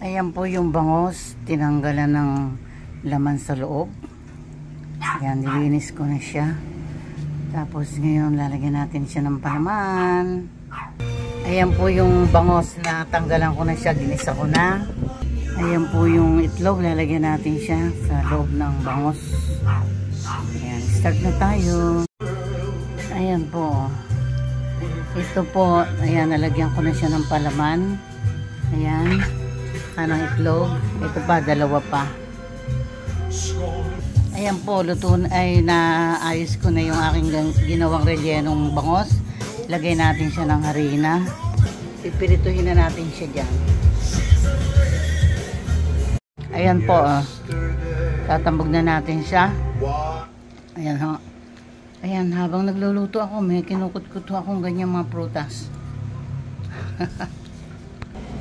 Ayan po yung bangos, tinanggalan ng laman sa loob. Ayan, nilinis ko na siya. Tapos ngayon lalagyan natin siya ng palaman. Ayan po yung bangos na tanggalan ko na siya, ginisa ko na. Ayan po yung itlog, lalagyan natin siya sa loob ng bangos. Ayan, start na tayo. Ayan po. Ito po, ayan, nalagyan ko na siya ng palaman. Ayan. Anong itlog. Ito pa, dalawa pa. Ayan po, luto ay naayos ko na yung aking ginawang rellenong bangos. Lagay natin siya ng harina. Pipirituhin na natin siya dyan. Ayan po, tatambog na natin siya. Ayan ho. Ayan, habang nagluluto ako, may kinukut-kut akong ganyan mga prutas.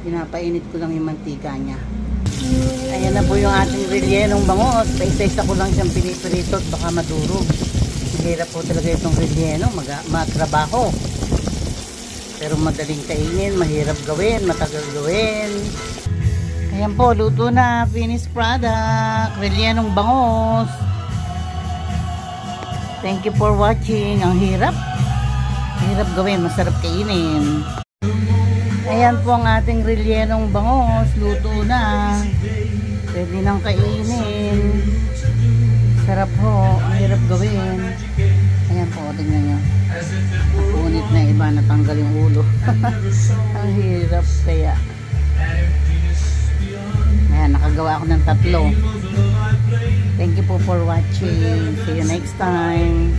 Pinapainit ko lang yung mantika niya. Ayan na po yung ating rellenong bangos. Isa-isa ko lang siyang pinipirito at baka madurog. Mahirap po talaga itong relleno, matrabaho. Pero madaling kainin, mahirap gawin, matagal gawin. Ayan po, luto na, finished product, rellenong bangos. Thank you for watching. Ang hirap. Mahirap gawin, masarap kainin. Ayan po ang ating rellenong bangos. Luto na. Pwede nang kainin. Sarap ho. Ang hirap gawin. Ayan po, tingnan nyo. Napunit na iba, natanggal yung ulo. Ang hirap kaya. Ayan, nakagawa ako ng 3. Thank you po for watching. See you next time.